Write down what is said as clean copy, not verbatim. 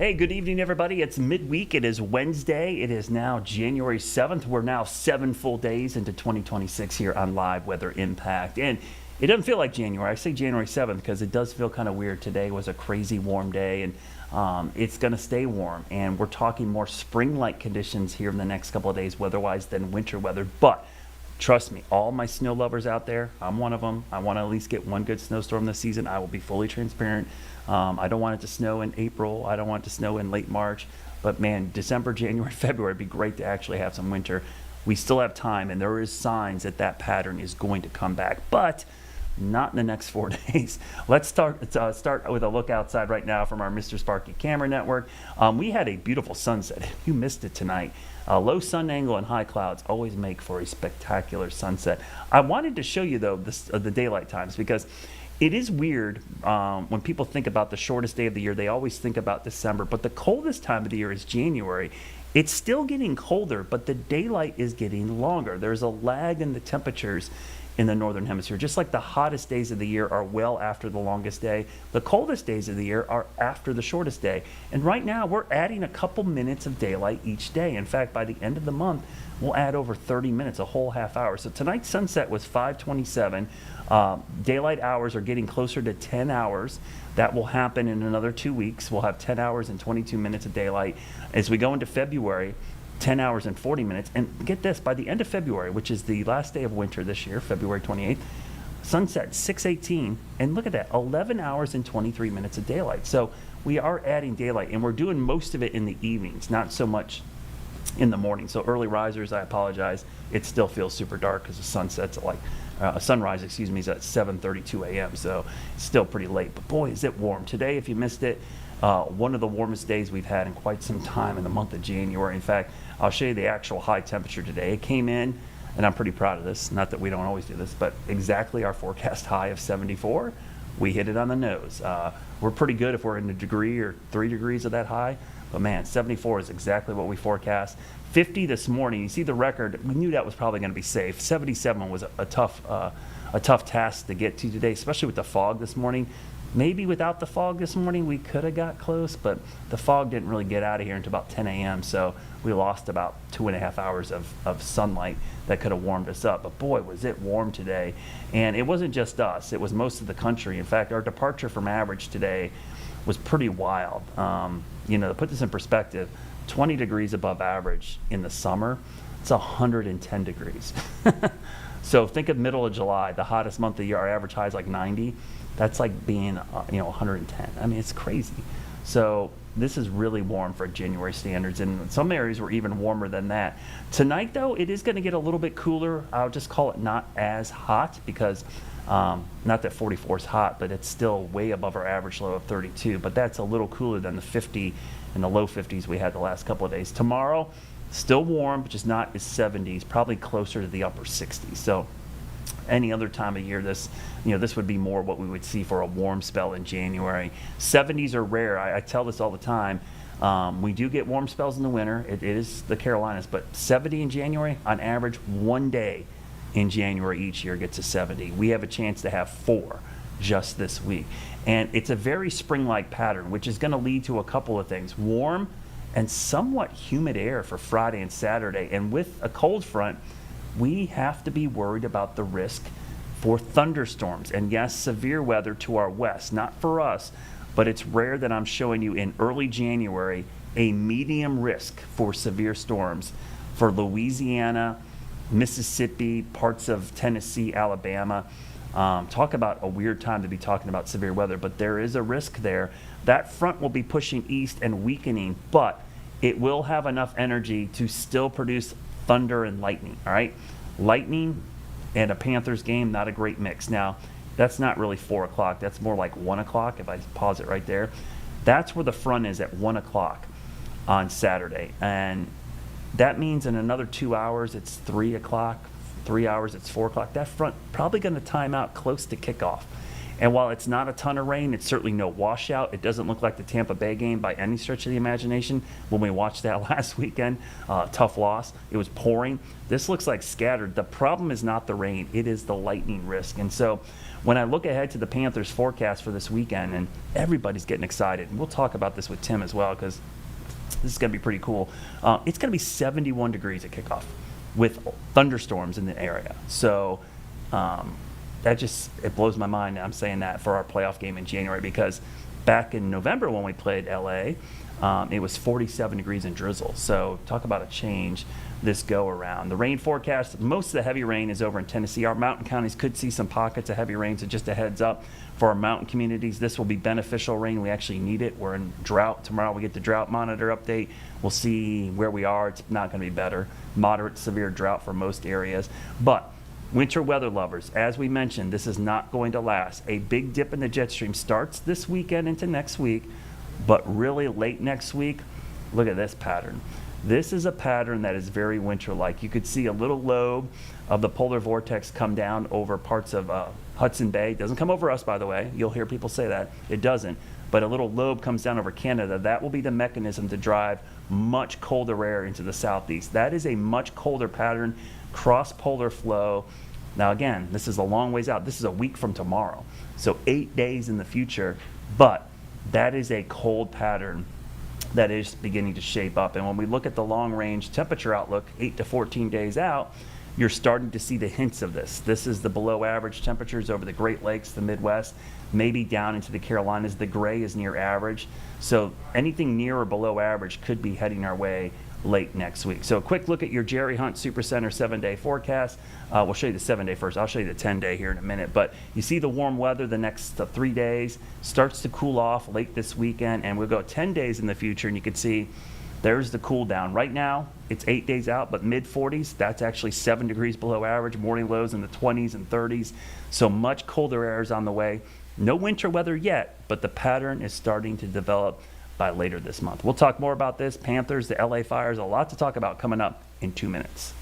Hey, good evening, everybody. It's midweek. It is Wednesday. It is now January 7th. We're now 7 full days into 2026 here on Live Weather Impact. And it doesn't feel like January. I say January 7th because it does feel kind of weird. Today was a crazy warm day, and it's going to stay warm. And we're talking more spring-like conditions here in the next couple of days, weather-wise, than winter weather. But trust me, all my snow lovers out there, I'm one of them. I want to at least get one good snowstorm this season. I will be fully transparent. I don't want it to snow in April. I don't want it to snow in late March. But man, December, January, February, it'd be great to actually have some winter. We still have time, and there is signs that that pattern is going to come back, but not in the next 4 days. Let's start with a look outside right now from our Mr. Sparky camera network. We had a beautiful sunset. If you missed it tonight, low sun angle and high clouds always make for a spectacular sunset. I wanted to show you, though, the daylight times, because it is weird when people think about the shortest day of the year. They always think about December, but the coldest time of the year is January. It's still getting colder, but the daylight is getting longer. There's a lag in the temperatures in the northern hemisphere. Just like the hottest days of the year are well after the longest day, the coldest days of the year are after the shortest day. And right now, we're adding a couple minutes of daylight each day. In fact, by the end of the month, we'll add over 30 minutes, a whole half hour. So tonight's sunset was 5:27. Daylight hours are getting closer to 10 hours. That will happen in another 2 weeks. We'll have 10 hours and 22 minutes of daylight. As we go into February, 10 hours and 40 minutes. And get this, by the end of February, which is the last day of winter this year, February 28th, sunset 6:18, and look at that, 11 hours and 23 minutes of daylight. So we are adding daylight, and we're doing most of it in the evenings, not so much in the morning. So early risers, I apologize. It still feels super dark because the sunset's at sunrise, is at 7:32 a.m. So it's still pretty late. But boy, is it warm. Today, if you missed it, one of the warmest days we've had in quite some time in the month of January. In fact, I'll show you the actual high temperature today. It came in, and I'm pretty proud of this. Not that we don't always do this, but exactly our forecast high of 74. We hit it on the nose. We're pretty good if we're in a degree or 3 degrees of that high. But man, 74 is exactly what we forecast. 50 this morning. You see the record. We knew that was probably going to be safe. 77 was a tough task to get to today, especially with the fog this morning. Maybe without the fog this morning, we could have got close, but the fog didn't really get out of here until about 10 a.m., so we lost about 2.5 hours of sunlight that could have warmed us up. But boy, was it warm today. And it wasn't just us. It was most of the country. In fact, our departure from average today was pretty wild. To put this in perspective, 20 degrees above average in the summer, it's 110 degrees. So think of middle of July, the hottest month of the year. Our average high is like 90. That's like being, 110. I mean, it's crazy. So this is really warm for January standards, and some areas were even warmer than that. Tonight, though, it is going to get a little bit cooler. I'll just call it not as hot because not that 44 is hot, but it's still way above our average low of 32. But that's a little cooler than the 50 and the low 50s we had the last couple of days. Tomorrow, still warm, but just not as 70s, probably closer to the upper 60s. So any other time of year, this would be more what we would see for a warm spell in January. 70s are rare. I tell this all the time. We do get warm spells in the winter. It is the Carolinas, but 70 in January, on average, 1 day in January each year gets to 70. We have a chance to have 4 just this week. And it's a very spring-like pattern, which is going to lead to a couple of things. Warm and somewhat humid air for Friday and Saturday. And with a cold front, we have to be worried about the risk for thunderstorms. And yes, severe weather to our west. Not for us, but it's rare that I'm showing you in early January a medium risk for severe storms for Louisiana, Mississippi, parts of Tennessee, Alabama. Talk about a weird time to be talking about severe weather, but there is a risk there. That front will be pushing east and weakening, but it will have enough energy to still produce thunder and lightning, all right? Lightning and a Panthers game, not a great mix. Now, that's not really 4 o'clock. That's more like 1 o'clock, if I pause it right there. That's where the front is at 1 o'clock on Saturday. And that means in another 2 hours, it's 3 o'clock. 3 hours, it's 4 o'clock. That front probably going to time out close to kickoff. And while it's not a ton of rain, it's certainly no washout. It doesn't look like the Tampa Bay game by any stretch of the imagination. When we watched that last weekend, tough loss. It was pouring. This looks like scattered. The problem is not the rain. It is the lightning risk. And so when I look ahead to the Panthers forecast for this weekend, and everybody's getting excited, and we'll talk about this with Tim as well because this is going to be pretty cool. It's going to be 71 degrees at kickoff with thunderstorms in the area. So it blows my mind. I'm saying that for our playoff game in January because back in November when we played LA, it was 47 degrees and drizzle. So talk about a change this go around. The rain forecast, most of the heavy rain is over in Tennessee. Our mountain counties could see some pockets of heavy rain, so just a heads up for our mountain communities. This will be beneficial rain. We actually need it. We're in drought. Tomorrow we get the drought monitor update. We'll see where we are. It's not going to be better. Moderate, severe drought for most areas. But winter weather lovers, as we mentioned, this is not going to last. A big dip in the jet stream starts this weekend into next week, but really late next week, look at this pattern. This is a pattern that is very winter-like. You could see a little lobe of the polar vortex come down over parts of Hudson Bay. It doesn't come over us, by the way. You'll hear people say that. It doesn't. But a little lobe comes down over Canada. That will be the mechanism to drive much colder air into the southeast. That is a much colder pattern, cross-polar flow. Now, again, this is a long ways out. This is a week from tomorrow. So 8 days in the future. But that is a cold pattern that is beginning to shape up. And when we look at the long-range temperature outlook, 8 to 14 days out, you're starting to see the hints of this. This is the below-average temperatures over the Great Lakes, the Midwest, maybe down into the Carolinas. The gray is near average. So anything near or below average could be heading our way late next week. So a quick look at your Jerry Hunt Supercenter 7-day forecast. We'll show you the 7-day first. I'll show you the 10-day here in a minute. But you see the warm weather the next 3 days. Starts to cool off late this weekend, and we'll go 10 days in the future, and you can see there's the cool down. Right now, it's 8 days out, but mid-40s, that's actually 7 degrees below average. Morning lows in the 20s and 30s. So much colder air is on the way. No winter weather yet, but the pattern is starting to develop by later this month. We'll talk more about this, Panthers, the LA Fires, a lot to talk about coming up in 2 minutes.